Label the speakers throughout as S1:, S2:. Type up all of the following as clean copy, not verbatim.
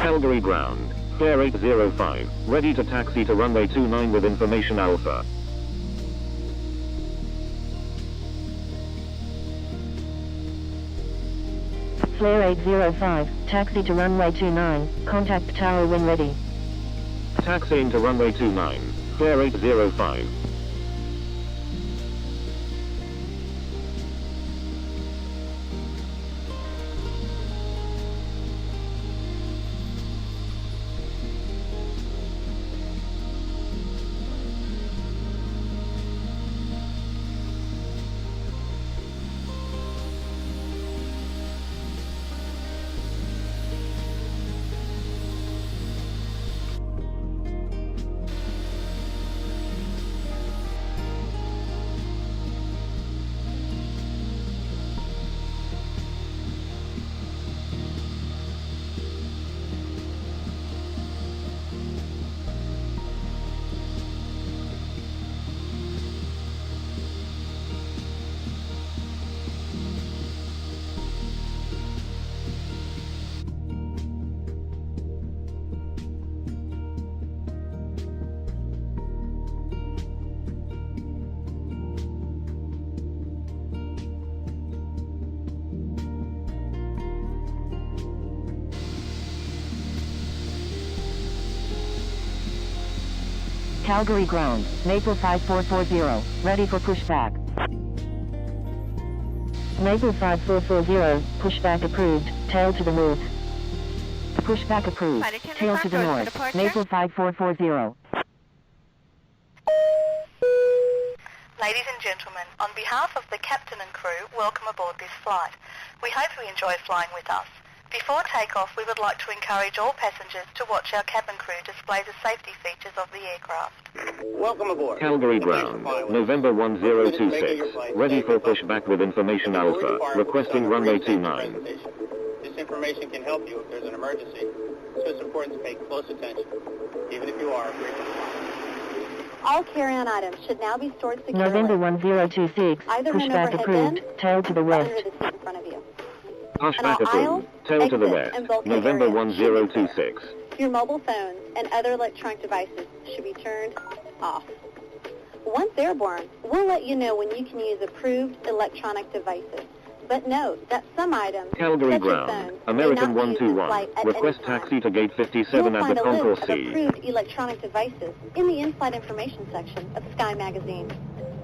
S1: Calgary ground. Fare 805. Ready to taxi to runway 29 with information Alpha.
S2: Flare 805, taxi to runway 29, contact tower when ready.
S1: Taxiing to runway 29. Flare 805.
S2: Calgary ground, Maple 5440, ready for pushback. Maple 5440, pushback approved, tail to the north. Pushback approved, tail to the north, Maple 5440.
S3: Ladies and gentlemen, on behalf of the captain and crew, welcome aboard this flight. We hope you enjoy flying with us. Before takeoff, we would like to encourage all passengers to watch our cabin crew display the safety features of the aircraft.
S4: Welcome aboard.
S1: Calgary ground. November 1026. Ready for pushback with information Alpha. Requesting runway 29.
S4: This information can help you if there's an emergency, so it's important to pay close attention, even if you are a frequent flyer.
S3: All carry-on items should now be stored securely.
S2: November 1026,
S3: Either hand
S2: pushback
S3: over head
S2: approved,
S3: bin,
S2: tail to the
S3: or
S2: west.
S3: under the seat in front of you.
S1: Pushback
S3: And all aisles,
S1: approved. Tail to the
S3: exits,
S1: west.
S3: and bulkhead
S1: November
S3: areas should be
S1: 1026.
S3: clear. Your mobile phones and other electronic devices should be turned off. Once airborne, we'll let you know when you can use approved electronic devices. But note that some items,
S1: Calgary
S3: such as
S1: ground.
S3: phones,
S1: American
S3: may not be used in
S1: 121.
S3: flight at
S1: Request
S3: any time.
S1: taxi to gate 57
S3: You'll
S1: at
S3: find
S1: the
S3: a list
S1: Concourse
S3: of
S1: C.
S3: approved electronic devices in the in-flight information section of Sky Magazine.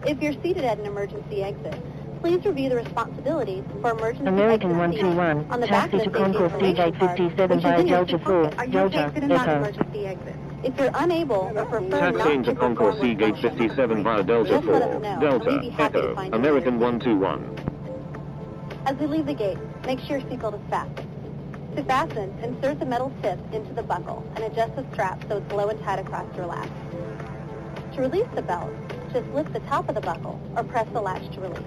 S3: If you're seated at an emergency exit, please review the responsibilities for emergency
S2: American
S3: exit seating
S2: 121,
S3: on the back
S2: taxi
S3: of
S2: to
S3: the safety
S2: Concourse C
S3: information
S2: gate
S3: card,
S2: 57
S3: which is
S2: via
S3: in your
S2: Delta
S3: seat
S2: 4,
S3: pocket. Are you
S2: Delta,
S3: okay sitting on
S2: Echo.
S3: emergency exit? If you're unable or prefer
S1: Taxiing
S3: not
S1: to
S3: to
S1: Concourse
S3: perform
S1: C gate
S3: with
S1: 57 via Delta
S3: just let us
S1: 4,
S3: know, and
S1: Delta,
S3: we'd be happy to
S1: Echo,
S3: find you
S1: American
S3: another
S1: 121.
S3: As we leave the gate, make sure your seatbelt is fastened. To fasten, insert the metal tip into the buckle and adjust the strap so it's low and tight across your lap. To release the belt, just lift the top of the buckle or press the latch to release.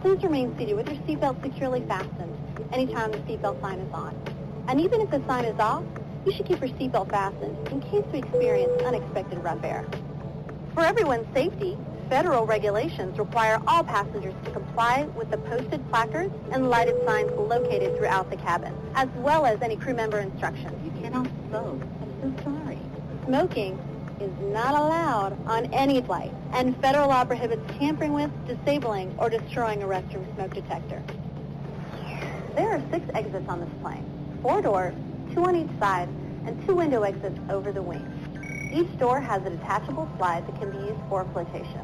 S3: Please remain seated with your seatbelt securely fastened anytime the seatbelt sign is on. And even if the sign is off, you should keep your seatbelt fastened in case we experience unexpected rough air. For everyone's safety, federal regulations require all passengers to comply with the posted placards and lighted signs located throughout the cabin, as well as any crew member instructions. You cannot smoke. I'm so sorry. Smoking is not allowed on any flight, and federal law prohibits tampering with, disabling, or destroying a restroom smoke detector. There are 6 exits on this plane, 4 doors, 2 on each side, and 2 window exits over the wings. Each door has a detachable slide that can be used for flotation.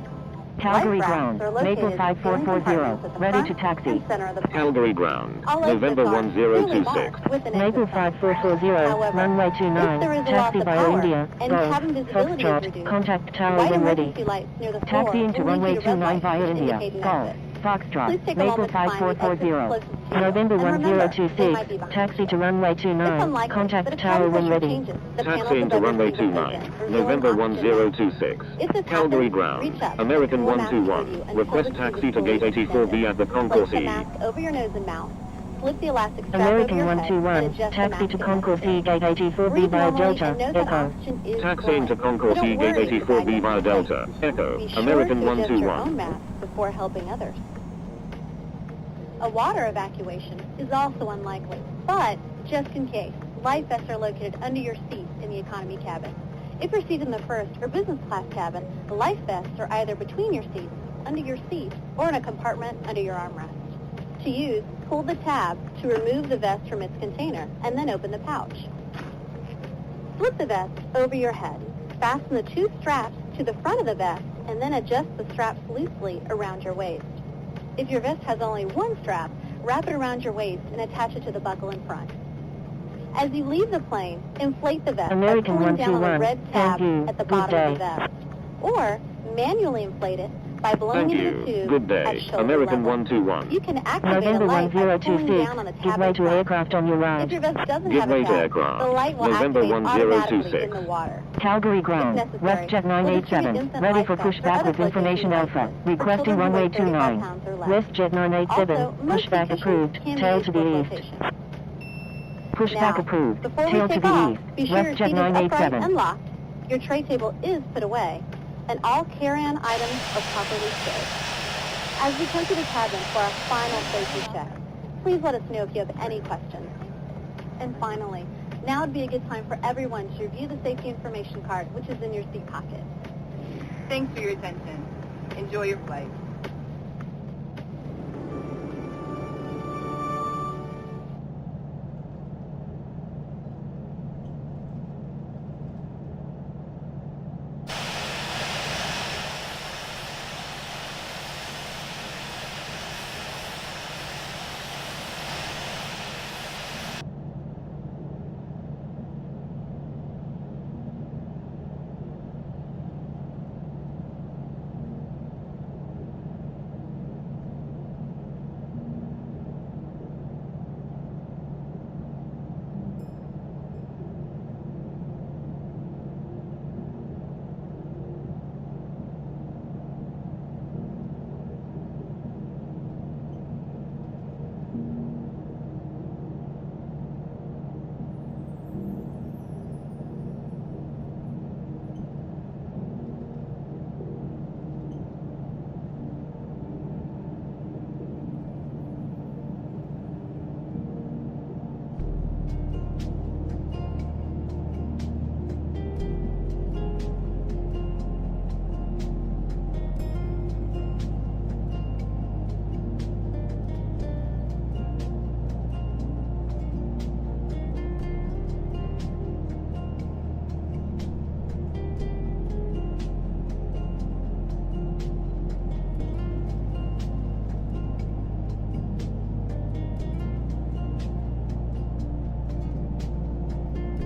S2: Calgary
S3: Life
S2: ground,
S3: rafts are located
S2: Maple
S3: in ceiling compartments
S2: 5440,
S3: at the
S2: ready
S3: front
S2: to taxi.
S3: and center of the plane.
S1: Calgary ground.
S3: All exits
S1: November
S3: are clearly
S1: 1026.
S3: marked with an
S2: Maple
S3: exit sign.
S2: 5440,
S3: However,
S2: runway
S3: if
S2: 29,
S3: there is a loss
S2: taxi
S3: of
S2: via
S3: power
S2: India,
S3: and
S2: Golf,
S3: cabin visibility is
S2: Foxtrot,
S3: reduced,
S2: contact tower
S3: white
S2: when ready.
S3: emergency lights near the floor
S2: Taxiing to
S3: will lead
S2: runway
S3: you to red
S2: 29
S3: lights,
S2: via
S3: which
S2: India,
S3: indicate an
S2: Golf,
S3: exit.
S2: Foxtrot,
S3: Please take a
S2: Maple
S3: moment to find the exit
S2: 5440,
S3: closest to you.
S2: November
S3: And remember,
S2: 1026,
S3: they might be behind
S2: taxi
S3: you.
S2: to runway
S3: It's
S2: 29,
S3: unlikely, but
S2: contact
S3: if
S2: tower
S3: cabin
S2: when
S3: pressure
S2: ready.
S3: changes, the panels
S1: Taxiing to
S3: above your
S1: runway
S3: seat will
S1: 29.
S3: open, revealing
S1: November
S3: oxygen masks.
S1: 1026.
S3: If this
S1: Calgary
S3: happens,
S1: ground.
S3: reach up
S1: American
S3: and pull a mask toward you
S1: 121.
S3: until
S1: Request
S3: the seat
S1: taxi
S3: is
S1: to gate
S3: fully
S1: 84B at the Concourse
S3: Place the
S1: E.
S3: mask over your nose and mouth. Slip the elastic strap
S2: American
S3: over your head
S2: 121,
S3: and adjust the
S2: taxi
S3: mask
S2: to
S3: if
S2: Concourse E
S3: necessary.
S2: gate 84B
S3: Breathe
S2: via
S3: normally
S2: Delta,
S3: and know that
S2: Echo.
S3: oxygen is
S1: Taxiing to
S3: flowing.
S1: Concourse
S3: But
S1: E
S3: don't
S1: gate
S3: worry if the
S1: 84B
S3: bag
S1: via
S3: is
S1: Delta,
S3: inflated.
S1: Echo,
S3: Be sure
S1: American
S3: to adjust your own
S1: 121.
S3: mask before helping others. A water evacuation is also unlikely, but just in case, life vests are located under your seats in the economy cabin. If you're seated in the first or business class cabin, the life vests are either between your seats, under your seat, or in a compartment under your armrest. To use, pull the tab to remove the vest from its container, and then open the pouch. Slip the vest over your head. Fasten the two straps to the front of the vest, and then adjust the straps loosely around your waist. If your vest has only one strap, wrap it around your waist and attach it to the buckle in front. As you leave the plane, inflate the vest by pulling down on the red tab at the bottom of the vest, or manually inflate it by blowing
S1: Thank
S3: into
S1: you.
S3: the tube
S1: Good
S3: at
S1: day.
S3: shoulder
S1: American
S3: level.
S1: 121.
S3: You can activate
S2: November
S3: a light by pulling
S2: 1026.
S3: down on the
S2: Give
S3: tab
S2: way
S3: in
S2: to
S3: front.
S2: aircraft on your
S3: If
S2: right.
S3: your vest doesn't
S1: Give
S3: have a
S1: way to
S3: tab,
S1: aircraft.
S3: the light will
S1: November
S3: activate automatically
S1: 1026.
S3: in the water.
S2: Calgary
S3: If
S2: ground.
S3: necessary,
S2: WestJet
S3: we'll
S2: 987.
S3: distribute
S2: Ready
S3: instant
S2: for
S3: life vests
S2: pushback
S3: other
S2: with information
S3: flotation
S2: alpha.
S3: devices for
S2: Requesting
S3: children who
S2: runway
S3: weigh 35
S2: 29.
S3: pounds or less.
S2: WestJet 987.
S3: Also, most
S2: Pushback
S3: vacations
S2: approved.
S3: can be
S2: Tail
S3: used
S2: to
S3: for
S2: the east.
S3: flotation.
S2: Pushback
S3: Now,
S2: approved.
S3: before we
S2: Tail to
S3: take
S2: the
S3: off,
S2: east.
S3: be sure your
S2: WestJet
S3: seat is upright
S2: 987.
S3: and locked, your tray table is put away, and all carry-on items are properly stowed. As we come to the cabin for our final safety check, please let us know if you have any questions. And finally, now would be a good time for everyone to review the safety information card, which is in your seat pocket.
S5: Thanks for your attention. Enjoy your flight.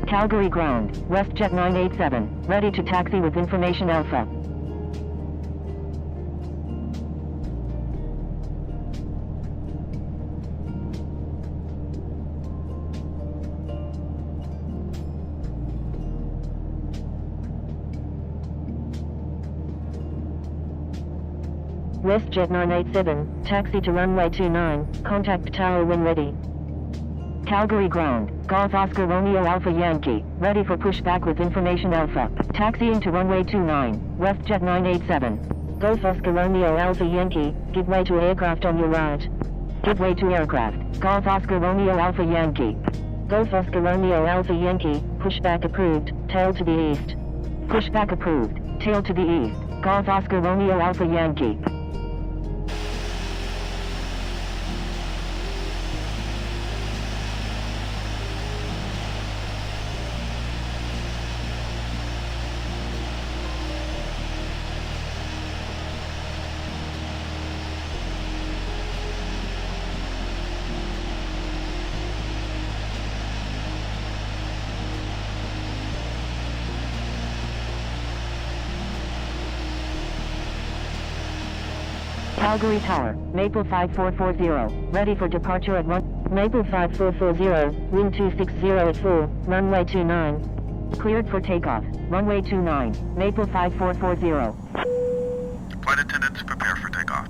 S2: Calgary ground. WestJet 987. Ready to taxi with information alpha. WestJet 987, taxi to runway 29, contact tower when ready. Calgary ground, Golf Oscar Romeo Alpha Yankee, ready for pushback with information alpha. Taxiing to runway 29, WestJet 987. Golf Oscar Romeo Alpha Yankee, give way to aircraft on your right. Give way to aircraft, Golf Oscar Romeo Alpha Yankee. Golf Oscar Romeo Alpha Yankee, pushback approved, tail to the east. Pushback approved, tail to the east, Golf Oscar Romeo Alpha Yankee. Calgary Tower, Maple 5440, ready for departure at Maple 5440, wind 260 at full, runway 29. Cleared for takeoff, runway 29, Maple 5440.
S6: Flight attendants, prepare for takeoff.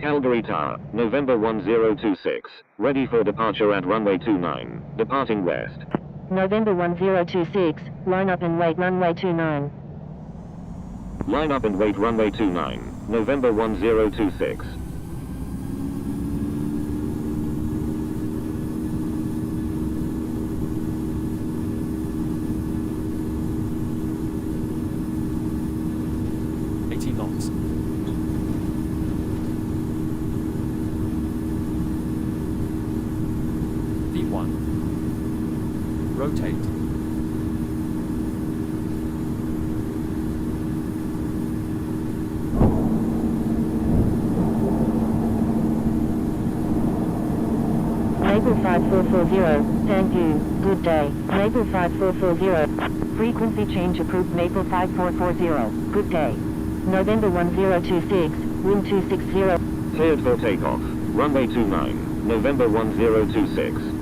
S1: Calgary Tower, November 1026. Ready for departure at runway 29. Departing west.
S2: November 1026, line up and wait runway 29.
S1: Line up and wait runway 29. November 1026.
S7: Knots. V1. Rotate.
S2: Maple 5440, thank you, good day. Maple 5440, frequency change approved. Maple 5440, good day. November 1026, wind 260.
S1: Cleared for takeoff. Runway 29, November 1026.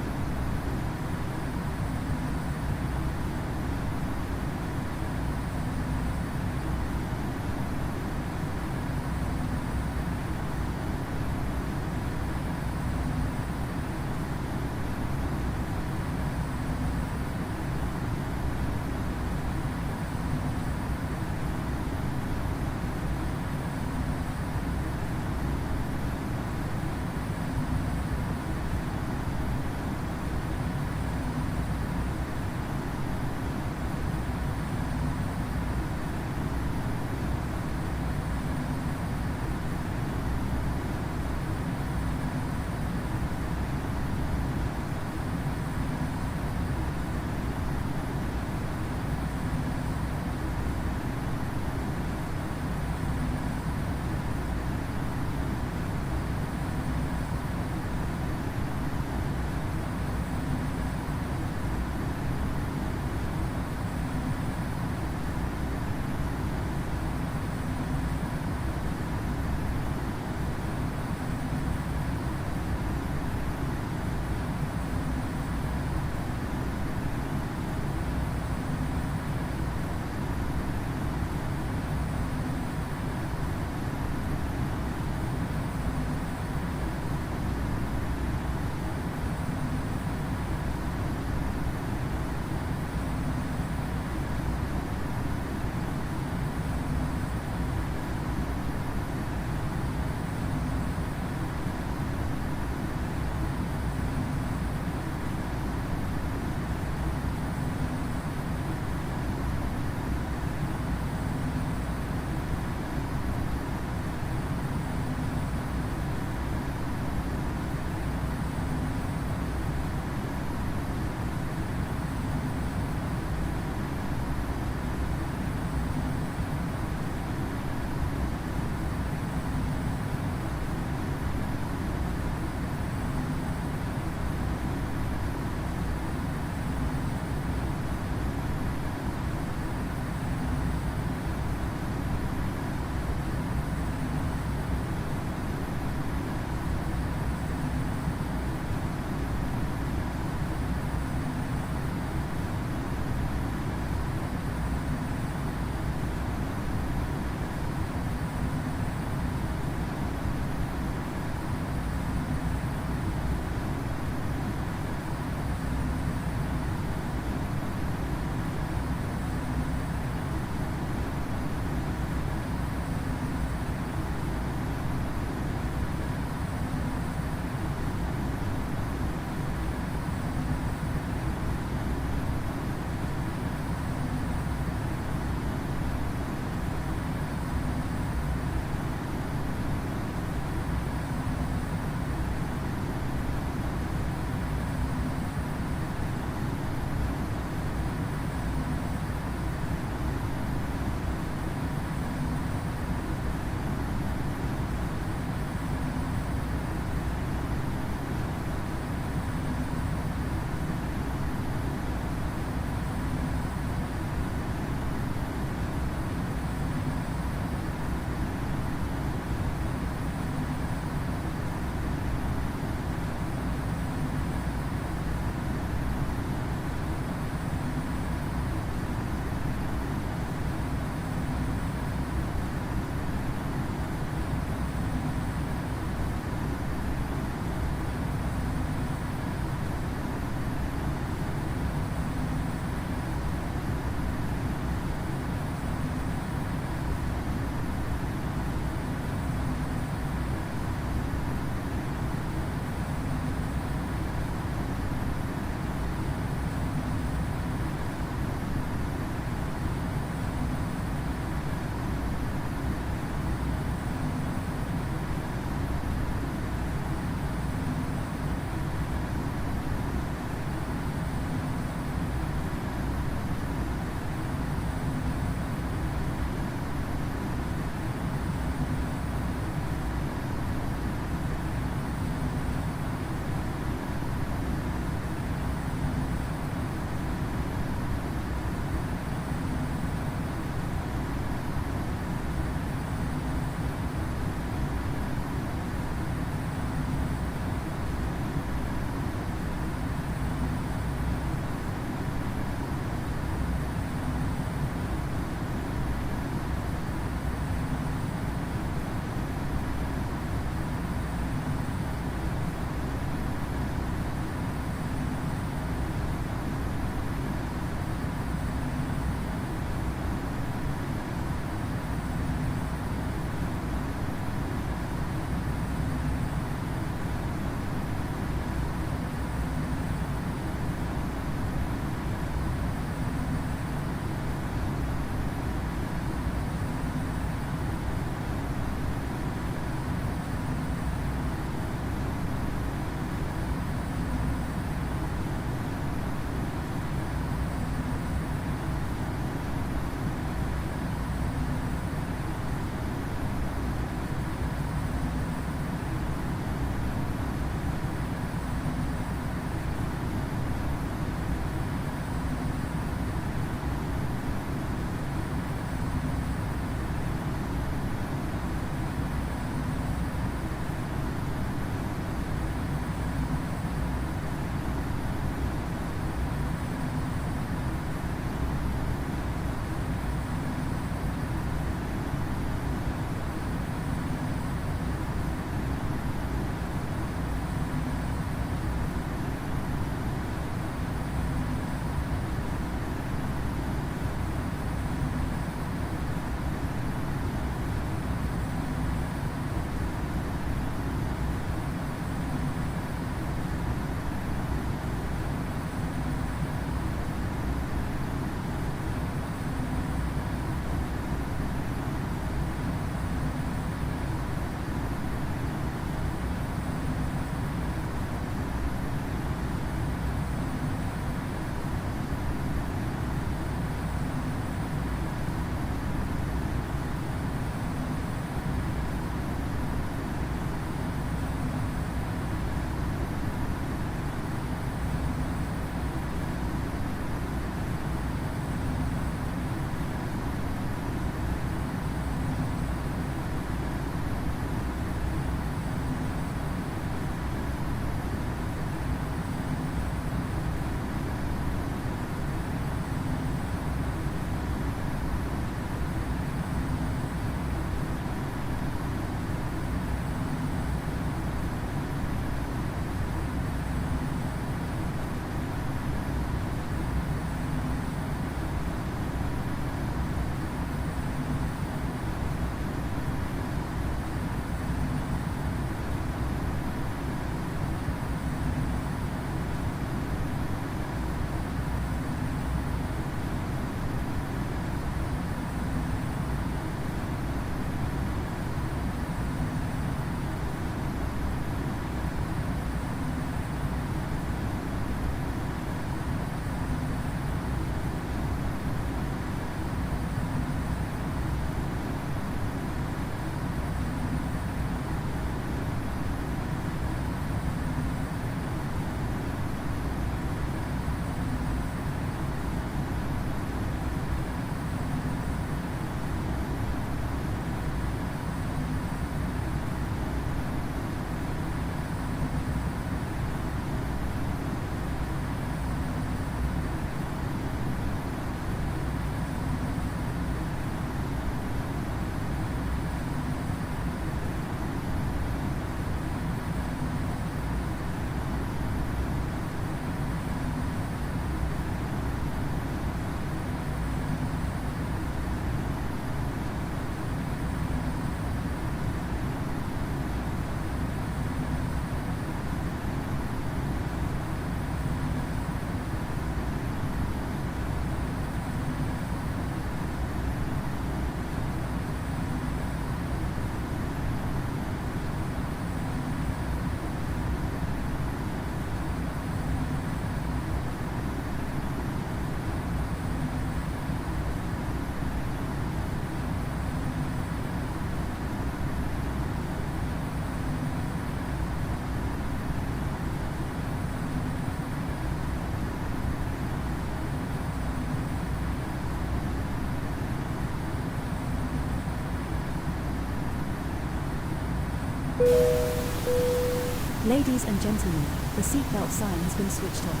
S7: Ladies and gentlemen, the seatbelt sign has been switched off.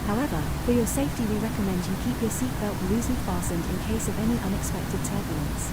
S7: However, for your safety we recommend you keep your seatbelt loosely fastened in case of any unexpected turbulence.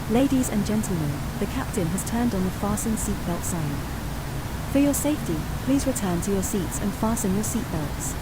S7: Ladies and gentlemen, the captain has turned on the fasten seatbelt sign. For your safety, please return to your seats and fasten your seatbelts.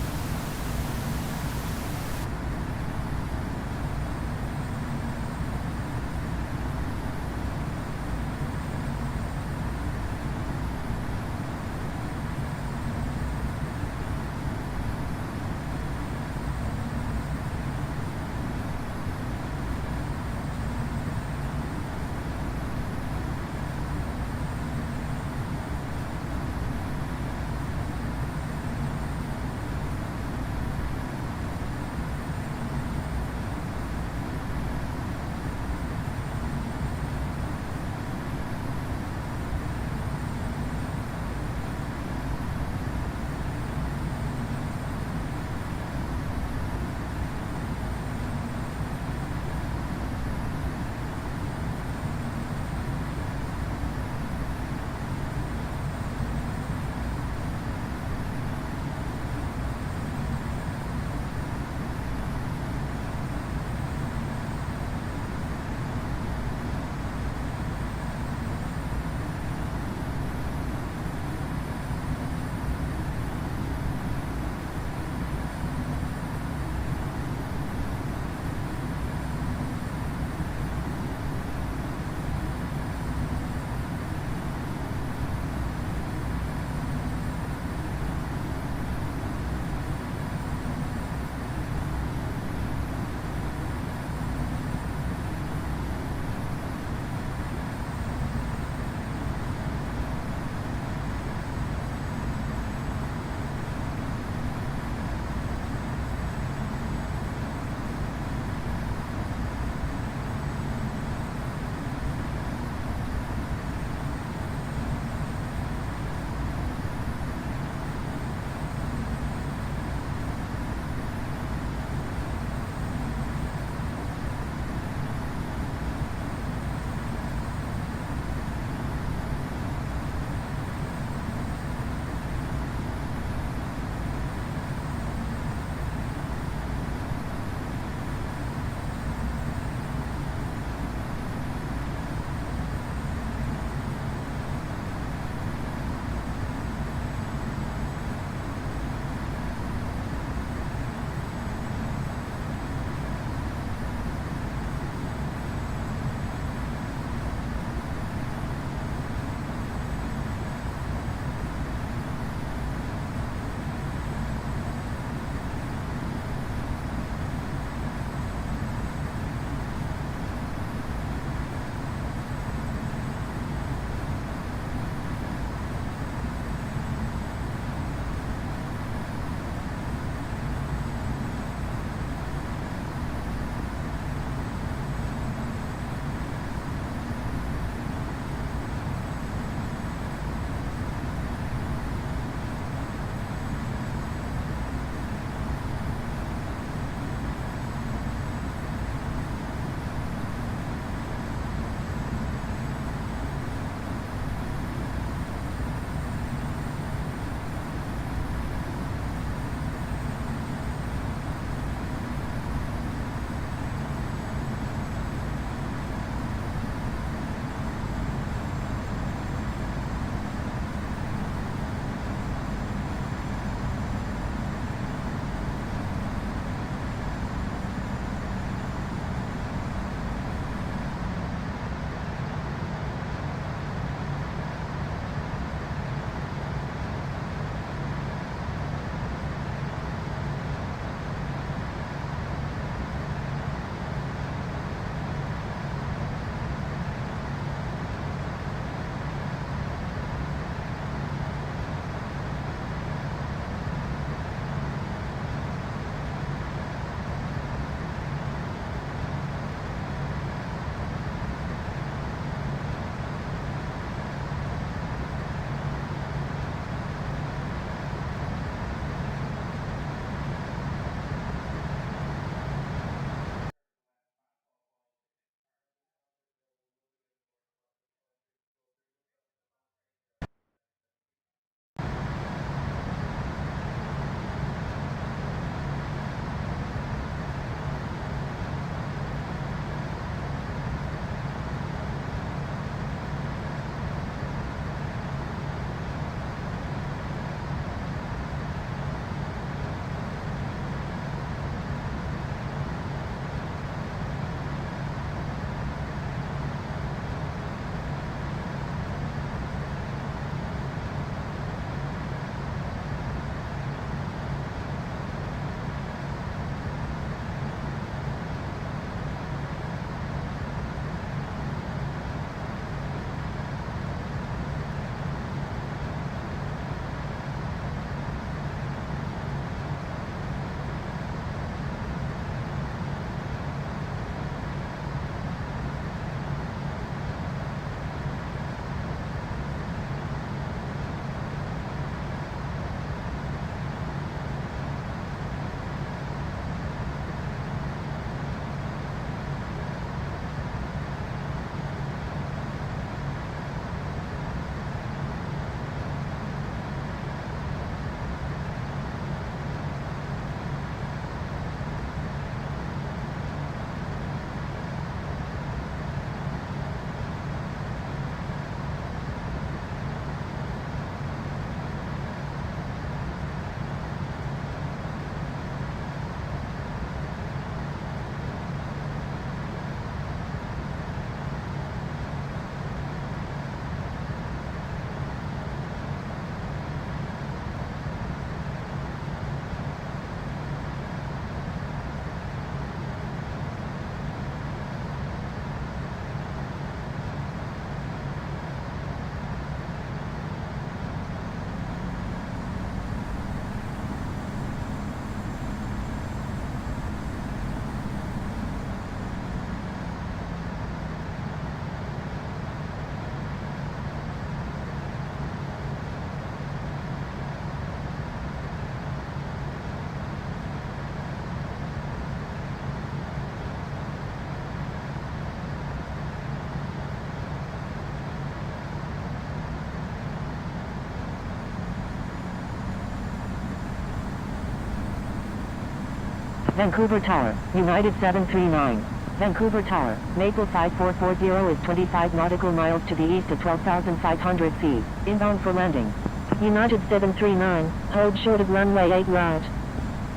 S2: Vancouver Tower, United 739. Vancouver Tower, Maple 5440 is 25 nautical miles to the east at 12,500 feet, inbound for landing. United 739, hold short of runway 8 right.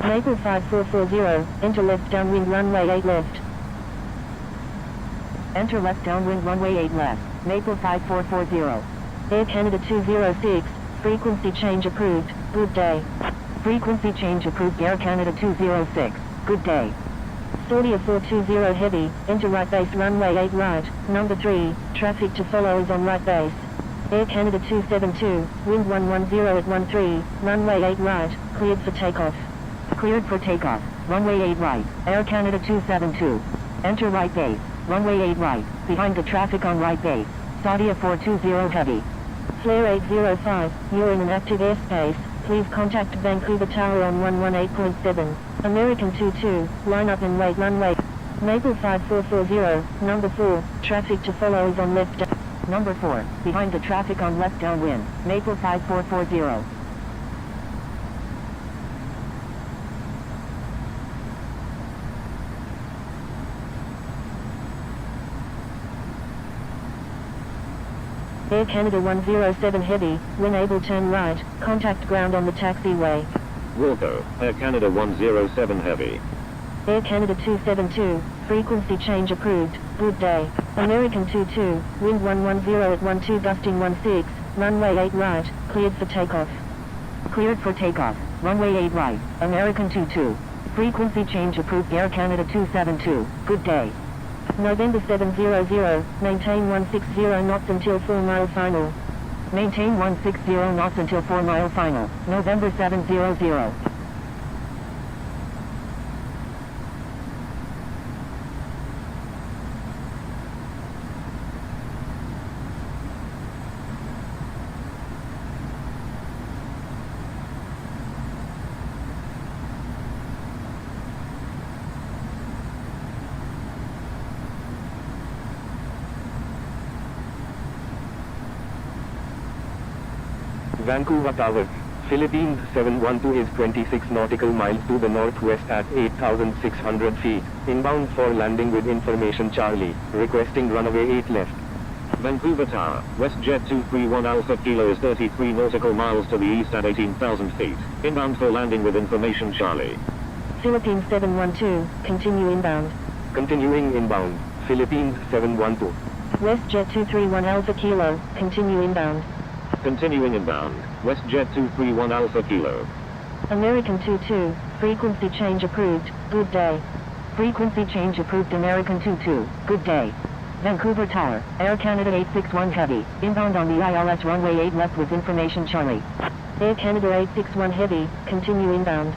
S2: Maple 5440, enter left downwind runway 8 left. Enter left downwind runway 8 left, Maple 5440. Air Canada 206, frequency change approved, good day. Frequency change approved Air Canada 206, good day. Saudia 420 heavy, enter right base runway 8 right, number 3, traffic to follow is on right base. Air Canada 272, wind 110 at 13, runway 8 right, cleared for takeoff. Cleared for takeoff, runway 8 right, Air Canada 272. Enter right base, runway 8 right, behind the traffic on right base, Saudia 420 heavy. Flare 805, you're in an active airspace, please contact Vancouver Tower on 118.7. American 22, line up and wait runway. Maple 5440, number 4, traffic to follow is on left. Number 4, behind the traffic on left downwind, Maple 5440. Air Canada 107 heavy, when able turn right, contact ground on the taxiway.
S1: Wilco, Air Canada 107 Heavy.
S2: Air Canada 272, frequency change approved, good day. American 22, wind 110 at 12 gusting 16, runway 8 right, cleared for takeoff. Cleared for takeoff, runway 8 right, American 22. Frequency change approved Air Canada 272, good day. November 700, maintain 160 knots until 4 mile final. Maintain 160 knots until 4 mile final, November 700.
S8: Vancouver Tower, Philippines 712 is 26 nautical miles to the northwest at 8,600 feet, inbound for landing with information Charlie, requesting runway 8 left.
S1: Vancouver Tower, WestJet 231 Alpha Kilo is 33 nautical miles to the east at 18,000 feet, inbound for landing with information Charlie.
S2: Philippines 712, continue inbound.
S8: Continuing inbound, Philippines 712.
S2: WestJet 231 Alpha Kilo, continue inbound.
S1: Continuing inbound, WestJet 231 Alpha Kilo.
S2: American 22, frequency change approved, good day. Frequency change approved American 22, good day. Vancouver Tower, Air Canada 861 Heavy, inbound on the ILS runway 8 left with information Charlie. Air Canada 861 Heavy, continue inbound.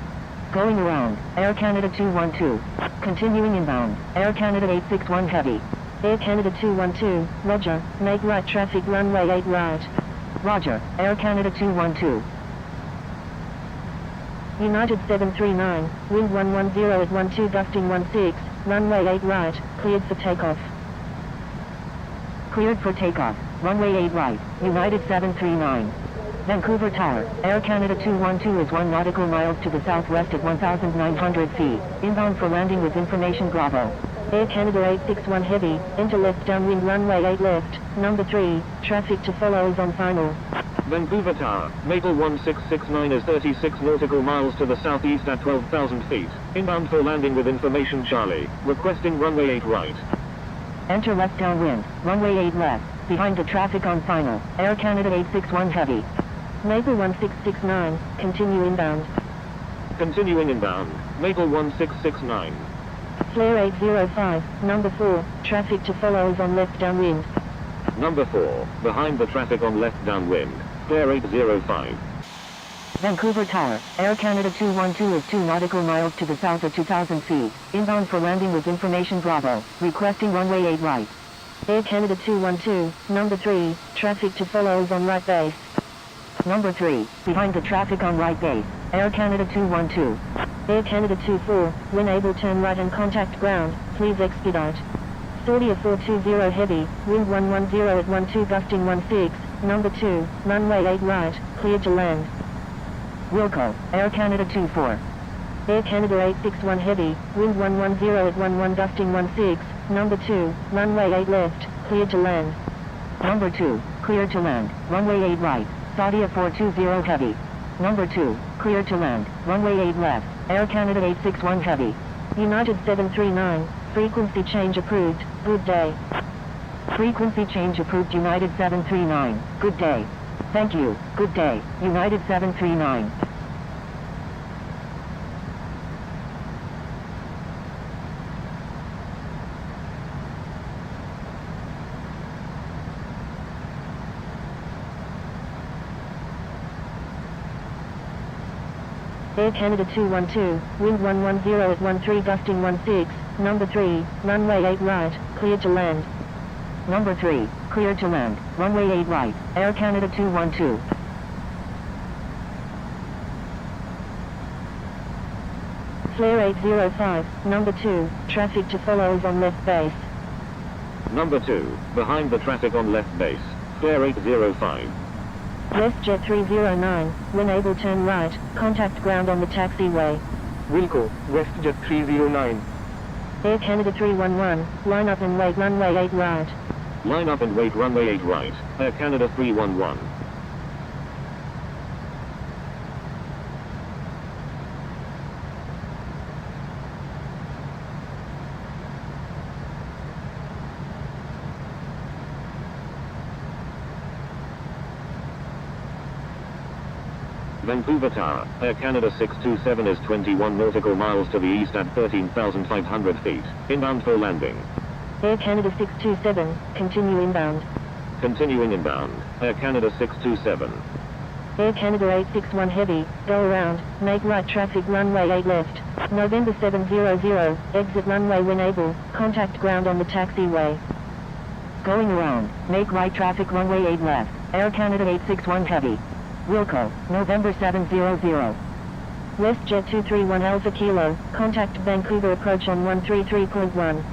S2: Going around, Air Canada 212. Continuing inbound, Air Canada 861 Heavy. Air Canada 212, roger, make right traffic runway 8 right. Roger, Air Canada 212. United 739, wind 110 at 12 gusting 16, runway 8 right, cleared for takeoff. Cleared for takeoff, runway 8 right, United 739. Vancouver Tower, Air Canada 212 is 1 nautical miles to the southwest at 1,900 feet, inbound for landing with information Bravo. Air Canada 861 Heavy, enter left downwind runway 8 left, number 3, traffic to follow is on final.
S1: Vancouver Tower, Maple 1669 is 36 nautical miles to the southeast at 12,000 feet, inbound for landing with information Charlie, requesting runway 8 right.
S2: Enter left downwind, runway 8 left, behind the traffic on final, Air Canada 861 Heavy. Maple 1669, continue inbound.
S1: Continuing inbound, Maple 1669.
S2: Flare 805, number 4, traffic to follow is on left downwind.
S1: Number 4, behind the traffic on left downwind, Flare 805.
S2: Vancouver Tower, Air Canada 212 is 2 nautical miles to the south at 2,000 feet, inbound for landing with information Bravo, requesting runway 8 right. Air Canada 212, number 3, traffic to follow is on right base. Number 3, behind the traffic on right base, Air Canada 212. Air Canada 24, when able turn right and contact ground, please expedite. Saudia 420 heavy, wind 110 at 12 gusting 16, number 2, runway 8 right, cleared to land. Wilco, Air Canada 24. Air Canada 861 heavy, wind 110 at 11 gusting 16, number 2, runway 8 left, cleared to land. Number 2, cleared to land, runway 8 right, Saudia 420 heavy. Number 2, cleared to land, runway 8 left, Air Canada 861 heavy. United 739, frequency change approved, good day. Frequency change approved United 739, good day. Thank you, good day, United 739. Air Canada 212, wind 110 at 13 gusting 16, number 3, runway 8 right, cleared to land. Number 3, cleared to land, runway 8 right, Air Canada 212. Flare 805, number 2, traffic to follow is on left base.
S1: Number 2, behind the traffic on left base, flare 805.
S2: WestJet 309, when able turn right, contact ground on the taxiway.
S8: Wilco, WestJet 309.
S2: Air Canada 311, line up and wait runway 8 right.
S1: Line up and wait runway 8 right, Air Canada 311. Vancouver Tower, Air Canada 627 is 21 nautical miles to the east at 13,500 feet, inbound for landing.
S2: Air Canada 627, continue inbound.
S1: Continuing inbound, Air Canada 627.
S2: Air Canada 861 heavy, go around, make right traffic runway 8 left. November 700, exit runway when able, contact ground on the taxiway. Going around, make right traffic runway 8 left, Air Canada 861 heavy. Wilco, November 700. WestJet 231 Alpha Kilo, contact Vancouver approach on 133.1.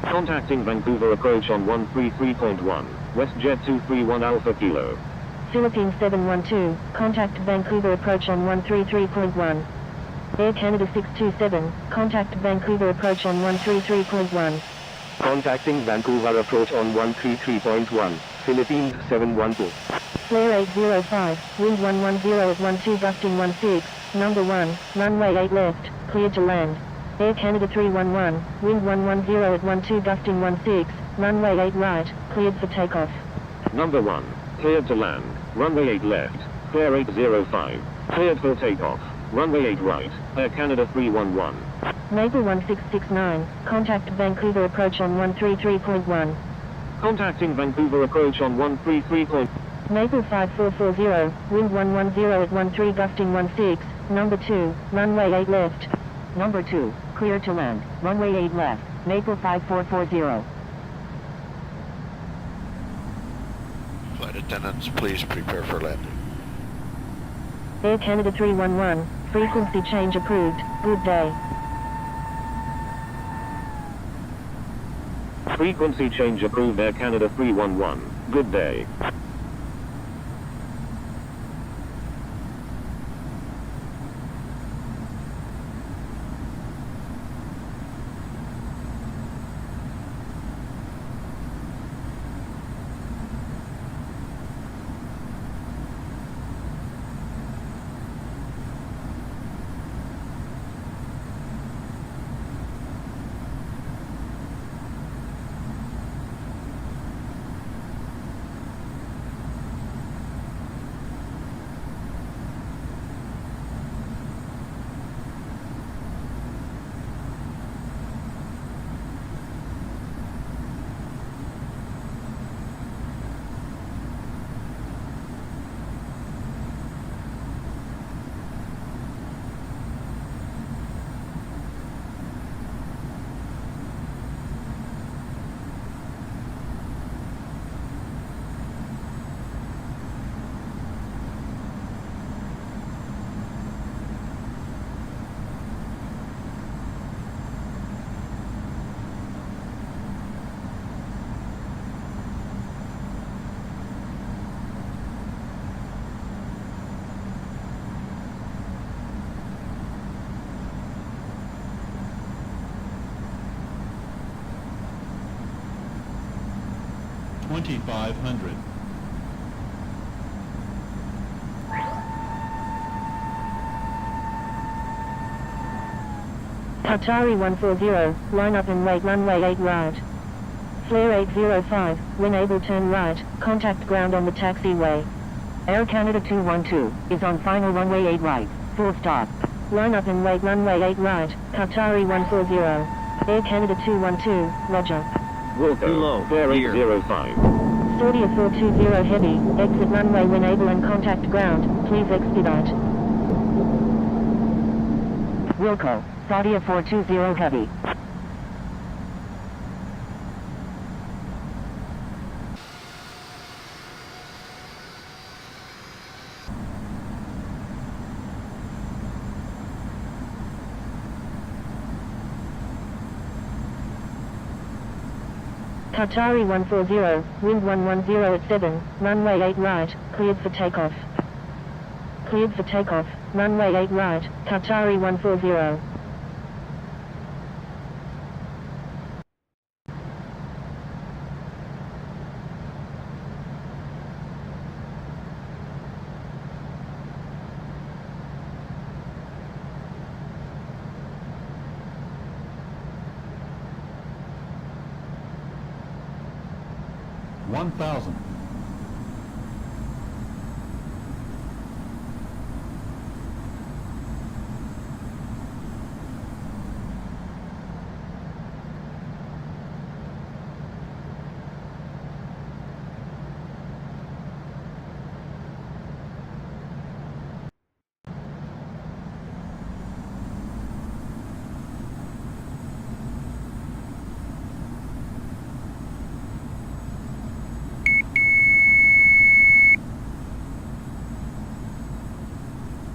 S1: Contacting Vancouver approach on 133.1, WestJet 231 Alpha Kilo.
S2: Philippines 712, contact Vancouver approach on 133.1. Air Canada 627, contact Vancouver approach on 133.1.
S8: Contacting Vancouver approach on 133.1, Philippines 712.
S2: Flare 805, wind 110 at 12 gusting 16, number 1, runway 8 left, cleared to land. Air Canada 311, wind 110 at 12 gusting 16, runway 8 right, cleared for takeoff.
S1: Number 1, cleared to land, runway 8 left, flare 805, cleared for takeoff, runway 8 right, Air Canada 311.
S2: Maple 1669, contact Vancouver approach on 133.1.
S1: Contacting Vancouver approach on 133.
S2: Maple 5440, wind 110 at 13 gusting 16, number 2, runway 8 left. Number 2, clear to land, runway 8 left, Maple 5440.
S6: Flight attendants, please prepare for landing.
S2: Air Canada 311, frequency change approved, good day.
S1: Frequency change approved Air Canada 311, good day.
S9: 2500.
S2: Qatari 140, line up and wait runway 8 right. Flare 805, when able turn right, contact ground on the taxiway. Air Canada 212, is on final runway 8 right, full stop. Line up and wait runway 8 right, Qatari 140. Air Canada 212, roger.
S1: Wilco, flare 805.
S2: Saudia 420 heavy, exit runway when able and contact ground, please expedite. Wilco, Saudia 420 heavy. Qatari 140, wind 110 at 7, runway 8 right, cleared for takeoff. Cleared for takeoff, runway 8 right, Qatari 140.
S9: $1,000.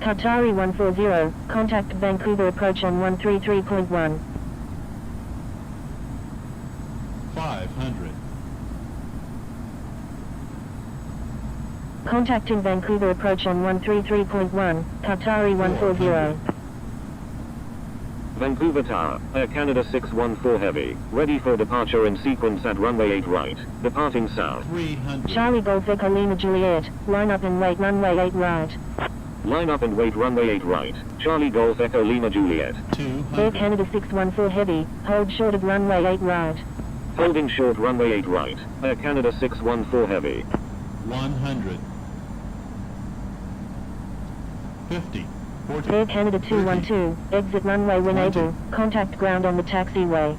S2: Qatari 140, contact Vancouver approach on 133.1.
S9: 500.
S2: Contacting Vancouver approach on 133.1, Qatari 140.
S1: Vancouver Tower, Air Canada 614 heavy, ready for departure in sequence at runway 8 right, departing south.
S9: 300.
S2: Charlie Golf Echo Lima Juliet, line up and wait runway 8 right.
S1: Line up and wait runway 8 right, Charlie Golf Echo Lima Juliet.
S9: 200.
S2: Air Canada 614 heavy, hold short of runway 8 right.
S1: Holding short runway 8 right, Air Canada 614 heavy.
S9: 100. 50. 40.
S2: Air Canada 212, exit runway when
S9: 20.
S2: able, contact ground on the taxiway.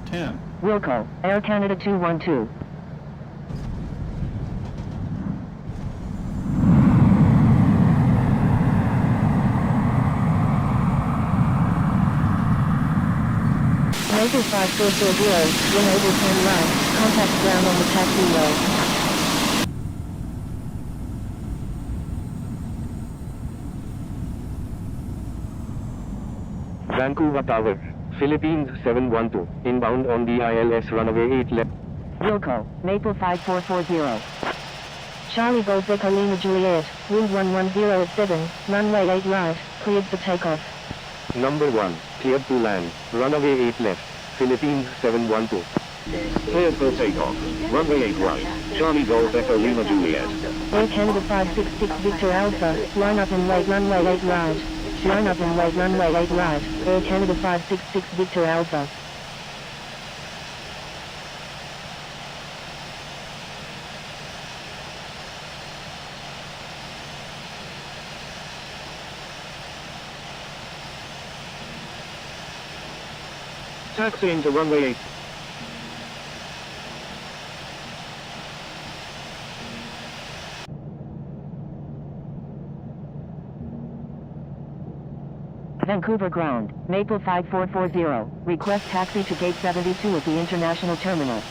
S9: 10.
S2: Wilco, Air Canada 212. Maple 5440, when able turn right, contact ground on the taxiway.
S8: Vancouver Tower, Philippines 712, inbound on the ILS runway 8 left.
S2: Wilco, Maple 5440. Charlie Golf Echo Lima Juliet, wind 110 at 7, runway 8 right, cleared for takeoff.
S8: Number 1, cleared to land, runway 8 left, Philippines 712.
S1: Cleared for takeoff, runway 8 right, Charlie Golf Echo Lima Juliet.
S2: Air Canada 566 Victor Alpha, line up and wait runway 8 right. Line up and wait runway 8 right, Air Canada 566 Victor Alpha.
S1: Taxiing to runway 8.
S2: Vancouver ground, Maple 5440, request taxi to gate 72 at the International Terminal.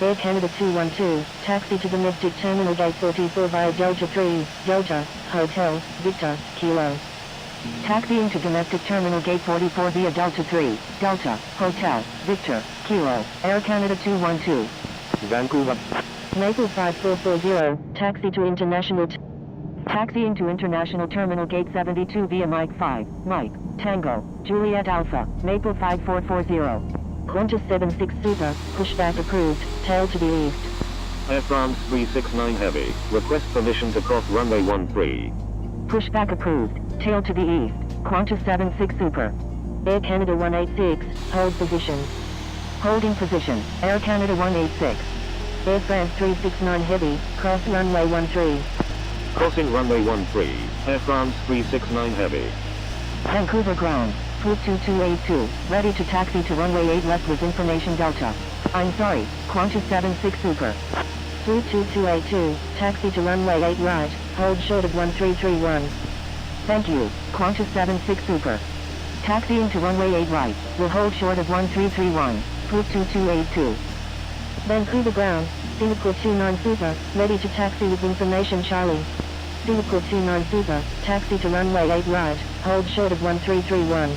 S2: Air Canada 212, taxi to domestic terminal gate 44 via Delta 3, Delta, Hotel, Victor, Kilo. Taxiing to domestic terminal gate 44 via Delta 3, Delta, Hotel, Victor, Kilo, Air Canada 212.
S8: Vancouver.
S2: Maple 5440, taxi to international taxiing to international terminal gate 72 via Mike 5, Mike, Tango, Juliet Alpha, Maple 5440. Qantas 76 Super, pushback approved, tail to the east.
S1: Air France 369 Heavy. Request permission to cross runway 13.
S2: Pushback approved. Tail to the east. Qantas 76 Super. Air Canada 186, hold position. Holding position. Air Canada 186. Air France 369 Heavy, cross runway 13.
S1: Crossing runway 13. Air France 369 Heavy.
S2: Vancouver ground. Swoop 2282, ready to taxi to runway 8 left with information Delta. I'm sorry, Qantas 76 Super. Swoop 2282, taxi to runway 8 right, hold short of 1331. Thank you, Qantas 76 Super. Taxiing to runway 8 right, will hold short of 1331, Swoop 2282. Vancouver ground, Singapore 29 Super, ready to taxi with information Charlie. Singapore 29 Super, taxi to runway 8 right, hold short of 1331.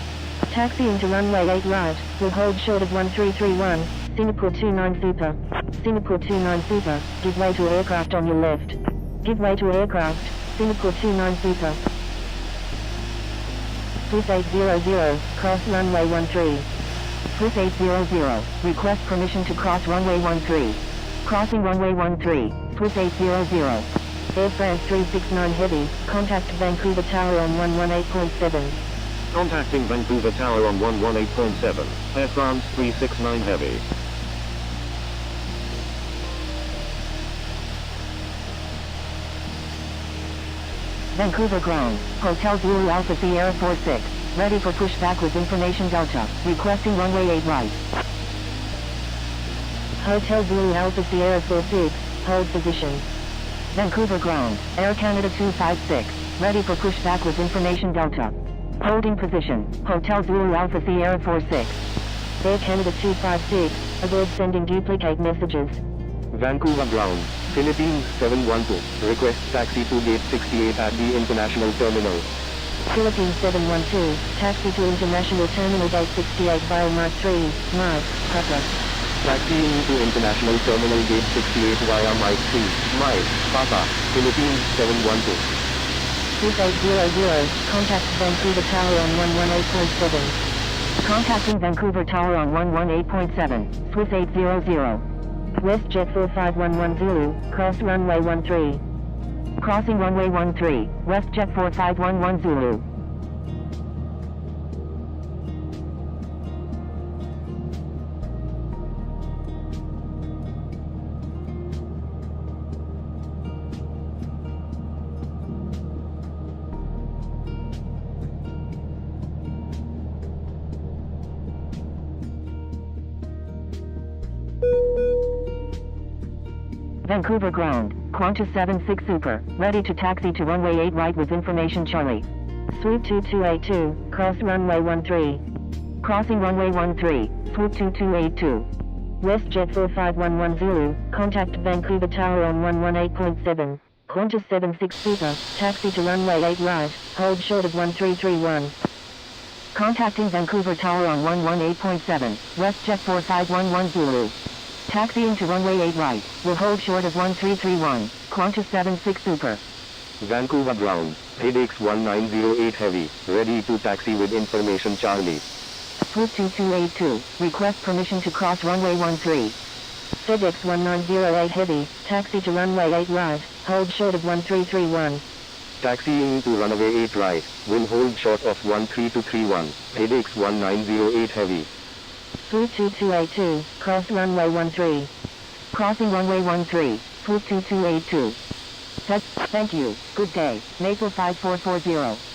S2: Taxiing to runway 8 right, will hold short of 1331, Singapore 29 Super. Singapore 29 Super, give way to aircraft on your left. Give way to aircraft, Singapore 29 Super. Swiss 800, cross runway 13. Swiss 800, request permission to cross runway 13. Crossing runway 13, Swiss 800. Air France 369 Heavy, contact Vancouver Tower on 118.7.
S1: Contacting Vancouver Tower on 118.7. Air France 369 Heavy.
S2: Vancouver ground, Hotel Zulu Alpha Sierra 46, ready for pushback with information Delta, requesting runway 8 right. Hotel Zulu Alpha Sierra 46, hold position. Vancouver ground, Air Canada 256, ready for pushback with information Delta. Holding position, Hotel Zulu Alpha Sierra 46. Air Canada 256, avoid sending duplicate messages.
S8: Vancouver ground, Philippines 712, request taxi to gate 68 at the International Terminal.
S2: Philippines 712, taxi to International Terminal gate 68 via Mark 3, Mike, Papa.
S8: Taxiing to International Terminal gate 68 via Mike 3, Mike, Papa, Philippines 712.
S2: Swiss 800, contact Vancouver Tower on 118.7. Contacting Vancouver Tower on 118.7, Swiss 800. WestJet 4511 Zulu, cross runway 13. Crossing runway 13, WestJet 4511 Zulu. Vancouver ground, Qantas 76 Super, ready to taxi to runway 8 right with information Charlie. Swoop 2282, cross runway 13. Crossing runway 13, Swoop 2282. WestJet 4511 Zulu, contact Vancouver Tower on 118.7. Qantas 76 Super, taxi to runway 8 right, hold short of 1331. Contacting Vancouver Tower on 118.7, WestJet 4511 Zulu. Taxiing to runway 8 right, will hold short of 1331, Qantas 76 Super.
S8: Vancouver ground, FedEx 1908 Heavy, ready to taxi with information Charlie.
S2: Swoop 2282, request permission to cross runway 13. FedEx 1908 Heavy, taxi to runway 8 right, hold short of 1331.
S8: Taxiing to runway 8 right, will hold short of 13231, FedEx 1908 Heavy.
S2: Swoop 2282, cross runway 13. Crossing runway 13, Swoop 2282. Thank you, good day, Maple 5440.